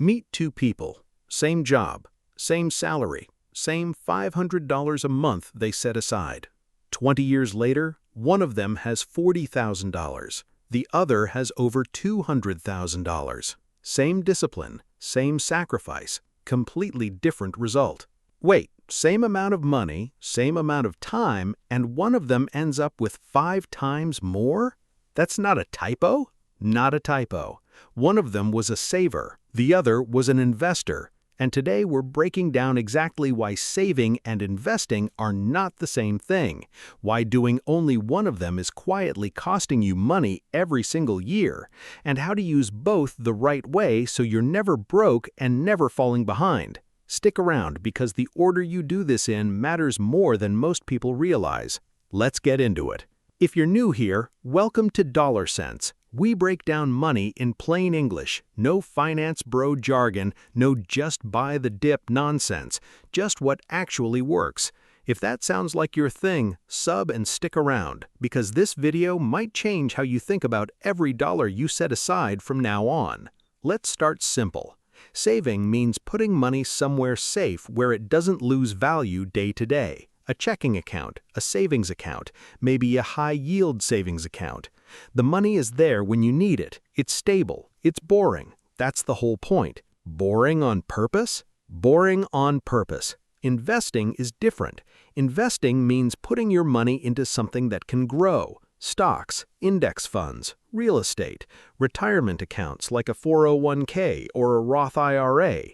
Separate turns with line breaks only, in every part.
Meet two people, same job, same salary, same $500 a month they set aside. 20 years later, one of them has $40,000. The other has over $200,000. Same discipline, same sacrifice, completely different result. Wait, same amount of money, same amount of time, and one of them ends up with 5 times more? That's not a typo? Not a typo. One of them was a saver, the other was an investor. And today we're breaking down exactly why saving and investing are not the same thing, why doing only one of them is quietly costing you money every single year, and how to use both the right way so you're never broke and never falling behind. Stick around because the order you do this in matters more than most people realize. Let's get into it. If you're new here, welcome to Dollar Sense. We break down money in plain English, no finance bro jargon, no just buy the dip nonsense, just what actually works. If that sounds like your thing, sub and stick around, because this video might change how you think about every dollar you set aside from now on. Let's start simple. Saving means putting money somewhere safe where it doesn't lose value day to day. A checking account, a savings account, maybe a high-yield savings account. The money is there when you need it. It's stable. It's boring. That's the whole point. Boring on purpose? Boring on purpose. Investing is different. Investing means putting your money into something that can grow. Stocks, index funds, real estate, retirement accounts like a 401k or a Roth IRA.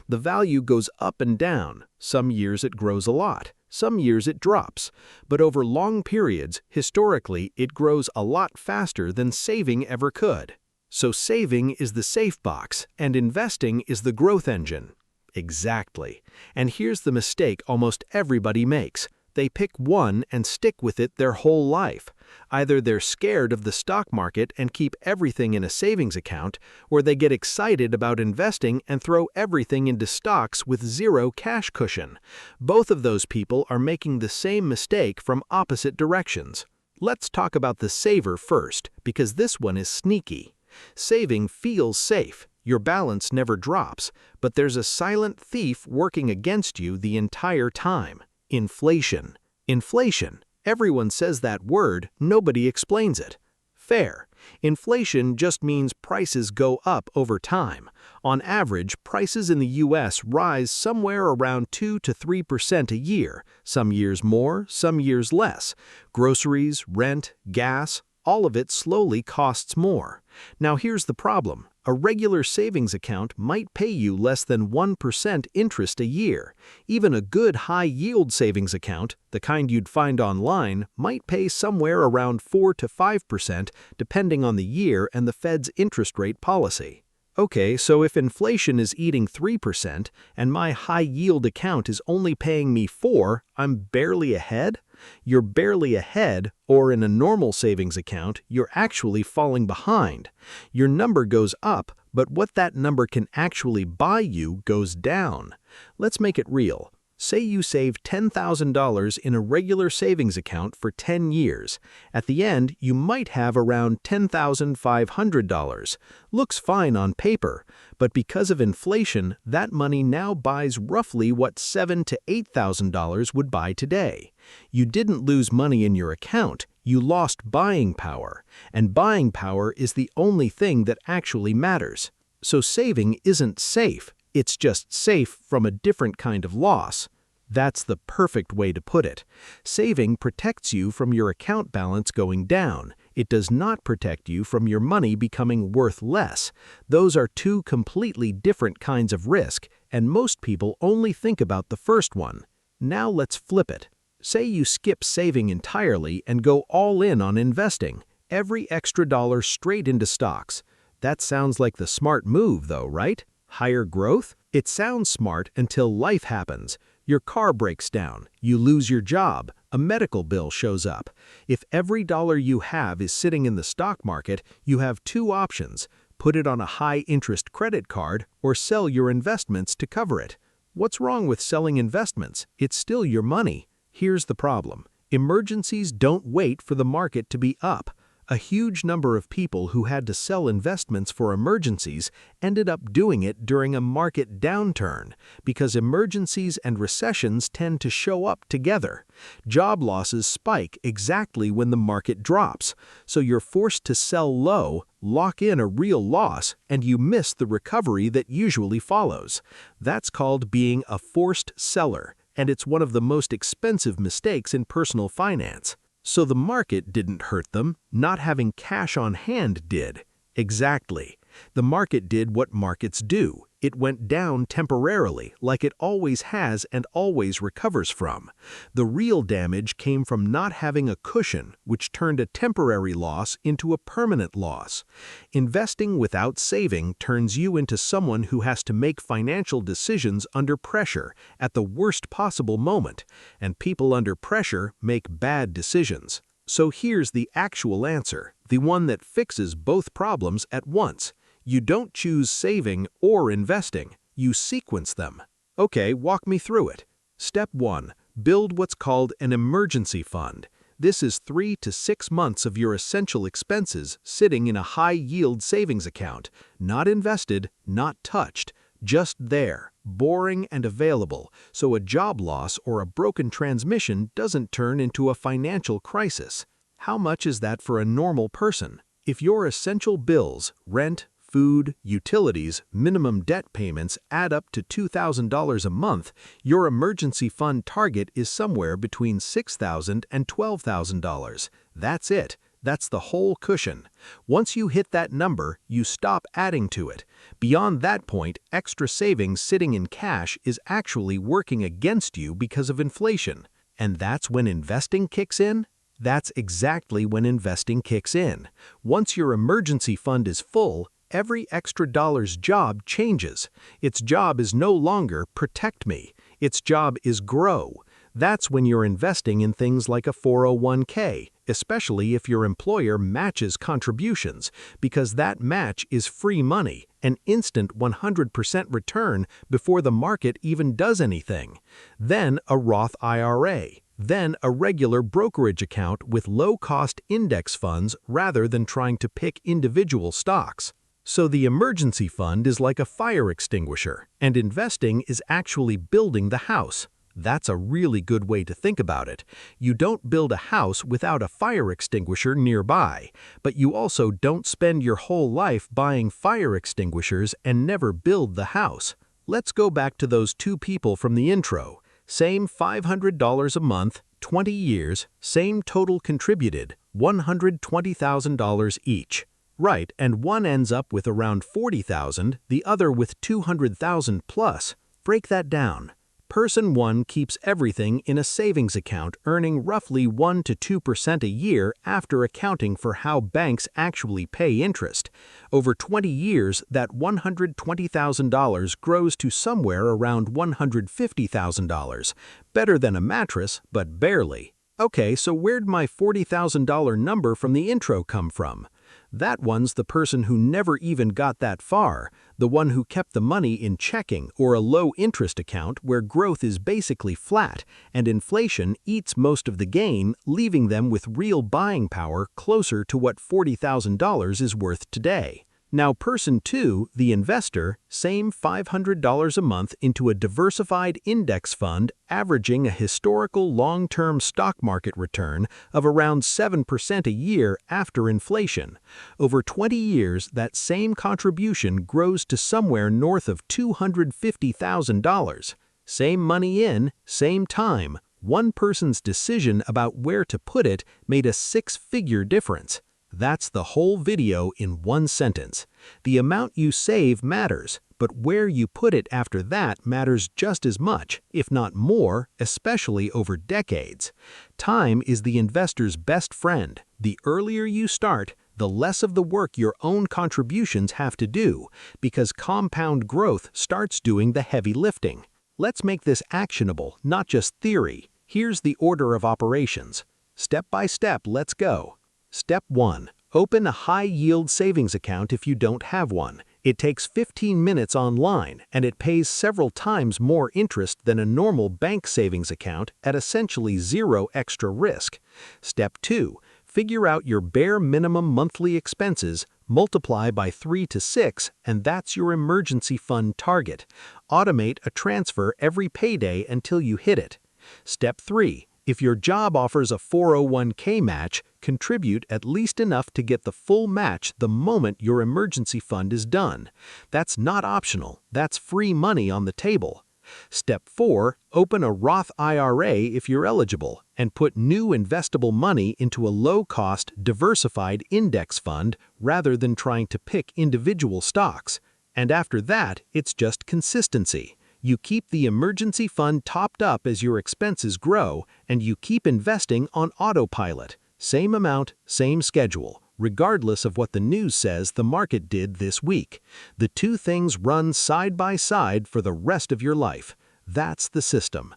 The value goes up and down. Some years it grows a lot. Some years it drops, but over long periods, historically, it grows a lot faster than saving ever could. So saving is the safe box, and investing is the growth engine. Exactly. And here's the mistake almost everybody makes. They pick one and stick with it their whole life. Either they're scared of the stock market and keep everything in a savings account, or they get excited about investing and throw everything into stocks with zero cash cushion. Both of those people are making the same mistake from opposite directions. Let's talk about the saver first, because this one is sneaky. Saving feels safe. Your balance never drops, but there's a silent thief working against you the entire time. Inflation. Inflation. Everyone says that word, nobody explains it. Fair. Inflation just means prices go up over time. On average, prices in the US rise somewhere around 2 to 3% a year, some years more, some years less. Groceries, rent, gas, all of it slowly costs more. Now here's the problem. A regular savings account might pay you less than 1% interest a year. Even a good high-yield savings account, the kind you'd find online, might pay somewhere around 4 to 5% depending on the year and the Fed's interest rate policy. Okay, so if inflation is eating 3% and my high-yield account is only paying me 4, I'm barely ahead? You're barely ahead, or in a normal savings account, you're actually falling behind. Your number goes up, but what that number can actually buy you goes down. Let's make it real. Say you save $10,000 in a regular savings account for 10 years. At the end, you might have around $10,500. Looks fine on paper, but because of inflation, that money now buys roughly what $7,000 to $8,000 would buy today. You didn't lose money in your account, you lost buying power, and buying power is the only thing that actually matters. So saving isn't safe. It's just safe from a different kind of loss. That's the perfect way to put it. Saving protects you from your account balance going down. It does not protect you from your money becoming worth less. Those are two completely different kinds of risk, and most people only think about the first one. Now let's flip it. Say you skip saving entirely and go all in on investing. Every extra dollar straight into stocks. That sounds like the smart move though, right? Higher growth? It sounds smart until life happens. Your car breaks down, you lose your job, a medical bill shows up. If every dollar you have is sitting in the stock market, you have two options: put it on a high-interest credit card or sell your investments to cover it. What's wrong with selling investments? It's still your money. Here's the problem. Emergencies don't wait for the market to be up. A huge number of people who had to sell investments for emergencies ended up doing it during a market downturn because emergencies and recessions tend to show up together. Job losses spike exactly when the market drops, so you're forced to sell low, lock in a real loss, and you miss the recovery that usually follows. That's called being a forced seller, and it's one of the most expensive mistakes in personal finance. So the market didn't hurt them, not having cash on hand did. Exactly. The market did what markets do. It went down temporarily, like it always has and always recovers from. The real damage came from not having a cushion, which turned a temporary loss into a permanent loss. Investing without saving turns you into someone who has to make financial decisions under pressure at the worst possible moment, and people under pressure make bad decisions. So here's the actual answer, the one that fixes both problems at once. You don't choose saving or investing, you sequence them. Okay, walk me through it. Step 1. Build what's called an emergency fund. This is 3 to 6 months of your essential expenses sitting in a high-yield savings account, not invested, not touched, just there, boring and available, so a job loss or a broken transmission doesn't turn into a financial crisis. How much is that for a normal person? If your essential bills, rent, food, utilities, minimum debt payments add up to $2,000 a month, your emergency fund target is somewhere between $6,000 and $12,000. That's it. That's the whole cushion. Once you hit that number, you stop adding to it. Beyond that point, extra savings sitting in cash is actually working against you because of inflation. And that's when investing kicks in? That's exactly when investing kicks in. Once your emergency fund is full, every extra dollar's job changes. Its job is no longer protect me. Its job is grow. That's when you're investing in things like a 401k, especially if your employer matches contributions, because that match is free money, an instant 100% return before the market even does anything. Then a Roth IRA. Then a regular brokerage account with low-cost index funds rather than trying to pick individual stocks. So the emergency fund is like a fire extinguisher, and investing is actually building the house. That's a really good way to think about it. You don't build a house without a fire extinguisher nearby, but you also don't spend your whole life buying fire extinguishers and never build the house. Let's go back to those two people from the intro. Same $500 a month, 20 years, same total contributed, $120,000 each. Right, and one ends up with around $40,000, the other with $200,000 plus. Break that down. Person 1 keeps everything in a savings account earning roughly 1 to 2% a year after accounting for how banks actually pay interest. Over 20 years, that $120,000 grows to somewhere around $150,000. Better than a mattress, but barely. Okay, so where'd my $40,000 number from the intro come from? That one's the person who never even got that far, the one who kept the money in checking or a low-interest account where growth is basically flat and inflation eats most of the gain, leaving them with real buying power closer to what $40,000 is worth today. Now person 2, the investor, same $500 a month into a diversified index fund averaging a historical long-term stock market return of around 7% a year after inflation. Over 20 years, that same contribution grows to somewhere north of $250,000. Same money in, same time. One person's decision about where to put it made a 6-figure difference. That's the whole video in one sentence. The amount you save matters, but where you put it after that matters just as much, if not more, especially over decades. Time is the investor's best friend. The earlier you start, the less of the work your own contributions have to do, because compound growth starts doing the heavy lifting. Let's make this actionable, not just theory. Here's the order of operations. Step by step, let's go. Step 1. Open a high-yield savings account if you don't have one. It takes 15 minutes online, and it pays several times more interest than a normal bank savings account at essentially zero extra risk. Step 2. Figure out your bare minimum monthly expenses, multiply by 3 to 6, and that's your emergency fund target. Automate a transfer every payday until you hit it. Step 3. If your job offers a 401k match, contribute at least enough to get the full match the moment your emergency fund is done. That's not optional, that's free money on the table. Step 4. Open a Roth IRA if you're eligible, and put new investable money into a low-cost, diversified index fund rather than trying to pick individual stocks. And after that, it's just consistency. You keep the emergency fund topped up as your expenses grow, and you keep investing on autopilot. Same amount, same schedule, regardless of what the news says the market did this week. The two things run side by side for the rest of your life. That's the system.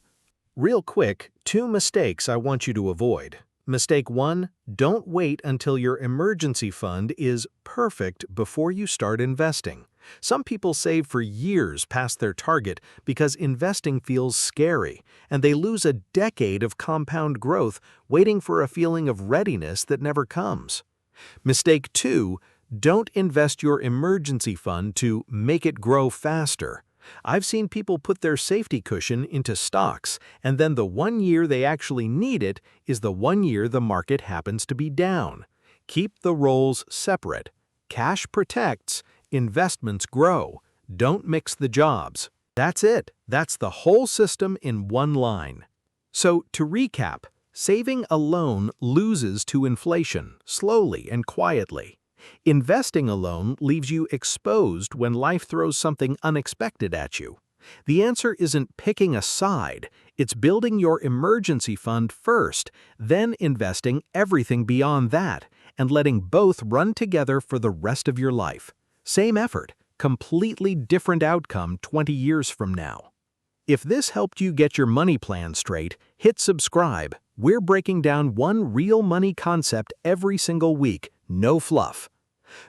Real quick, 2 mistakes I want you to avoid. Mistake 1, don't wait until your emergency fund is perfect before you start investing. Some people save for years past their target because investing feels scary, and they lose a decade of compound growth waiting for a feeling of readiness that never comes. Mistake 2, don't invest your emergency fund to make it grow faster. I've seen people put their safety cushion into stocks, and then the 1 year they actually need it is the 1 year the market happens to be down. Keep the roles separate. Cash protects, investments grow. Don't mix the jobs. That's it. That's the whole system in one line. So, to recap, saving alone loses to inflation, slowly and quietly. Investing alone leaves you exposed when life throws something unexpected at you. The answer isn't picking a side, it's building your emergency fund first, then investing everything beyond that, and letting both run together for the rest of your life. Same effort, completely different outcome 20 years from now. If this helped you get your money plan straight, hit subscribe. We're breaking down one real money concept every single week, no fluff.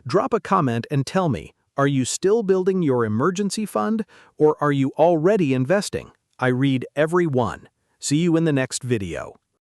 Drop a comment and tell me, are you still building your emergency fund, or are you already investing? I read every one. See you in the next video.